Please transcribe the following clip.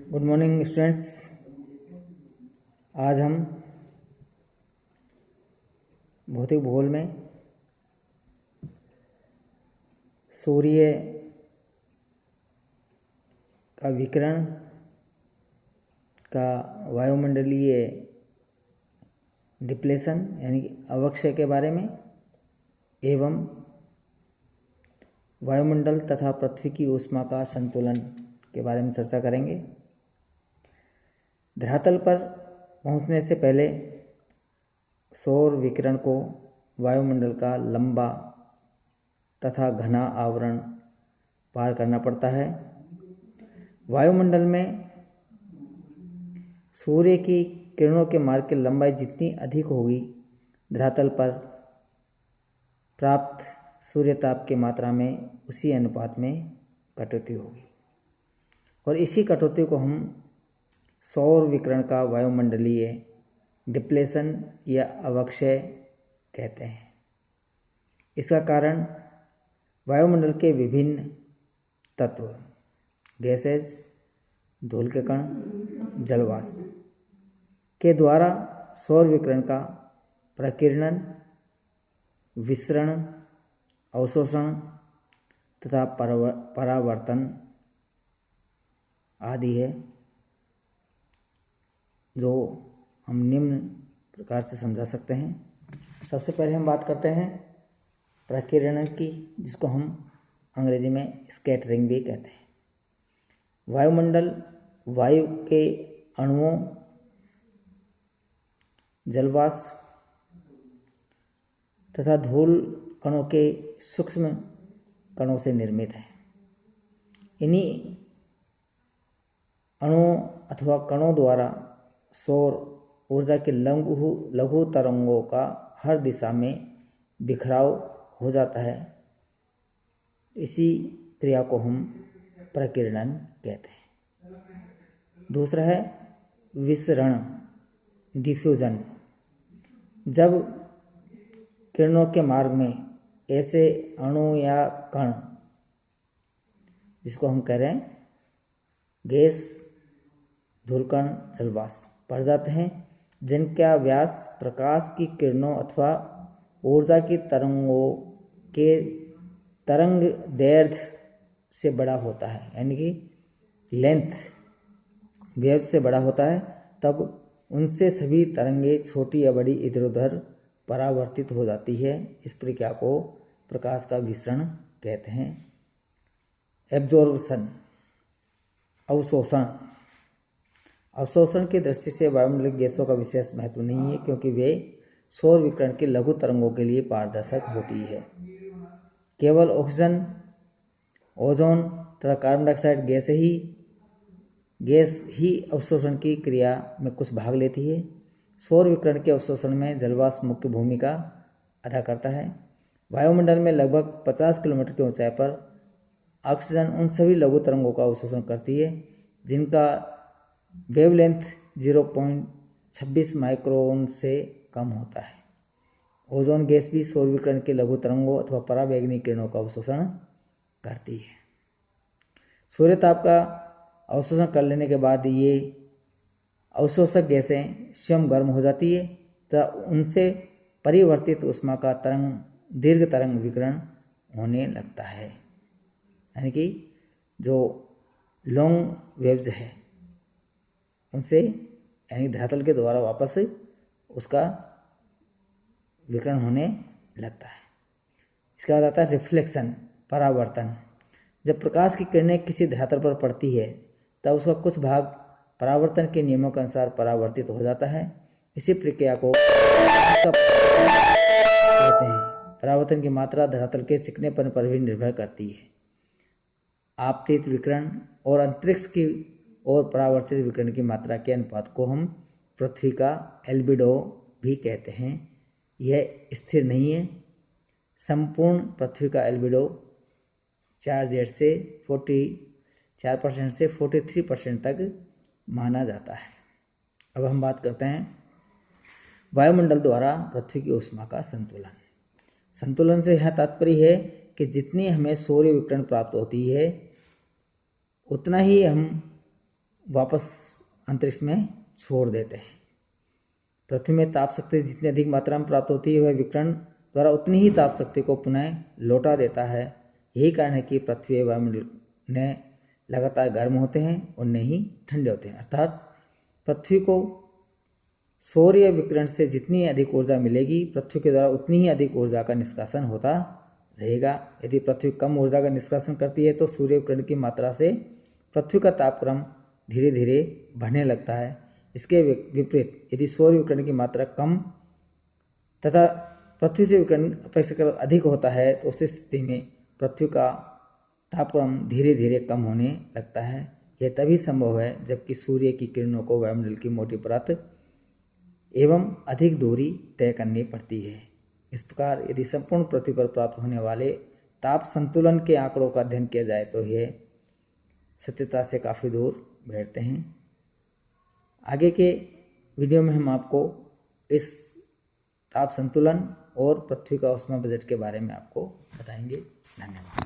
Good morning students. आज हम भौतिक भूगोल में सूर्य का विकिरण का वायुमंडलीय डिप्लेशन यानी कि अवक्षय के बारे में एवं वायुमंडल तथा पृथ्वी की ऊष्मा का संतुलन के बारे में चर्चा करेंगे। धरातल पर पहुंचने से पहले सौर विकिरण को वायुमंडल का लंबा तथा घना आवरण पार करना पड़ता है। वायुमंडल में सूर्य की किरणों के मार्ग की लंबाई जितनी अधिक होगी, धरातल पर प्राप्त सूर्यताप की मात्रा में उसी अनुपात में कटौती होगी और इसी कटौती को हम सौर विकिरण का वायुमंडलीय डिप्लेशन या अवक्षय कहते हैं। इसका कारण वायुमंडल के विभिन्न तत्व, गैसेज, धूल के कण, जलवाष्प के द्वारा सौर विकिरण का प्रकीर्णन, विसरण, अवशोषण तथा परावर्तन आदि है, जो हम निम्न प्रकार से समझा सकते हैं। सबसे पहले हम बात करते हैं प्रकीर्णन की, जिसको हम अंग्रेजी में स्कैटरिंग भी कहते हैं। वायुमंडल वायु के अणुओं, जलवाष्प तथा धूल कणों के सूक्ष्म कणों से निर्मित है। इन्हीं अणुओं अथवा कणों द्वारा सौर ऊर्जा के लघु तरंगों का हर दिशा में बिखराव हो जाता है। इसी क्रिया को हम प्रकीर्णन कहते हैं। दूसरा है विसरण, डिफ्यूजन। जब किरणों के मार्ग में ऐसे अणु या कण, जिसको हम कह रहे हैं गैस, धूलकण, जलवाष्प, पड़ जाते हैं, जिनका व्यास प्रकाश की किरणों अथवा ऊर्जा की तरंगों के तरंग दैर्ध्य से बड़ा होता है, यानी कि लेंथ वेव से बड़ा होता है, तब उनसे सभी तरंगें छोटी या बड़ी इधर उधर परावर्तित हो जाती है। इस प्रक्रिया को प्रकाश का विसरण कहते हैं। एब्जॉर्प्शन, अवशोषण। अवशोषण की दृष्टि से वायुमंडलीय गैसों का विशेष महत्व नहीं है, क्योंकि वे सौर विकिरण के लघु तरंगों के लिए पारदर्शक होती है। केवल ऑक्सीजन, ओजोन तथा कार्बन डाइऑक्साइड गैस ही अवशोषण की क्रिया में कुछ भाग लेती है। सौर विकिरण के अवशोषण में जलवाष्प मुख्य भूमिका अदा करता है। वायुमंडल में लगभग 50 किलोमीटर की ऊंचाई पर ऑक्सीजन उन सभी लघु तरंगों का अवशोषण करती है जिनका वेवलेंथ 0.26 माइक्रोन से कम होता है। ओजोन गैस भी सौर विकिरण के लघु तरंगों अथवा पराबैंगनी किरणों का अवशोषण करती है। सूर्यताप का अवशोषण कर लेने के बाद ये अवशोषक गैसें स्वयं गर्म हो जाती है तथा उनसे परिवर्तित ऊष्मा का दीर्घ तरंग विकिरण होने लगता है, यानी कि जो लॉन्ग वेव्स है उनसे, यानी धरातल के द्वारा वापस उसका विकिरण होने लगता है। इसके बाद आता है रिफ्लेक्शन, परावर्तन। जब प्रकाश की किरणें किसी धरातल पर पड़ती है तब उसका कुछ भाग परावर्तन के नियमों के अनुसार परावर्तित हो जाता है। इसी प्रक्रिया को कहते हैं। परावर्तन की मात्रा धरातल के चिकनेपन पर भी निर्भर करती है। आपतित विकिरण और अंतरिक्ष की और परावर्तित विकिरण की मात्रा के अनुपात को हम पृथ्वी का एल्बिडो भी कहते हैं। यह स्थिर नहीं है। संपूर्ण पृथ्वी का एल्बिडो 4Z से 44% से 43% तक माना जाता है। अब हम बात करते हैं वायुमंडल द्वारा पृथ्वी की ऊष्मा का संतुलन। संतुलन से यह तात्पर्य है कि जितनी हमें सूर्य विकिरण प्राप्त होती है उतना ही हम वापस अंतरिक्ष में छोड़ देते हैं। पृथ्वी में ताप शक्ति जितनी अधिक मात्रा में प्राप्त होती है वह विकिरण द्वारा उतनी ही ताप शक्ति को पुनः लौटा देता है। यही कारण है कि पृथ्वी वायुमंडल में लगातार गर्म होते हैं और नहीं ठंडे होते हैं। अर्थात पृथ्वी को सौर्य विकिरण से जितनी अधिक ऊर्जा मिलेगी पृथ्वी के द्वारा उतनी ही अधिक ऊर्जा का निष्कासन होता रहेगा। यदि पृथ्वी कम ऊर्जा का निष्कासन करती है तो सूर्य विकिरण की मात्रा से पृथ्वी का तापक्रम धीरे धीरे बढ़ने लगता है। इसके विपरीत यदि सौर्य विकिरण की मात्रा कम तथा पृथ्वी से विकिरण अपेक्षाकृत अधिक होता है तो उस स्थिति में पृथ्वी का तापक्रम धीरे धीरे कम होने लगता है। यह तभी संभव है जबकि सूर्य की किरणों को वायुमंडल की मोटी परत एवं अधिक दूरी तय करनी पड़ती है। इस प्रकार यदि संपूर्ण पृथ्वी पर प्राप्त होने वाले ताप संतुलन के आंकड़ों का अध्ययन किया जाए तो यह सत्यता से काफ़ी दूर बैठते हैं। आगे के वीडियो में हम आपको इस ताप संतुलन और पृथ्वी का ऊष्मा बजट के बारे में आपको बताएंगे। धन्यवाद।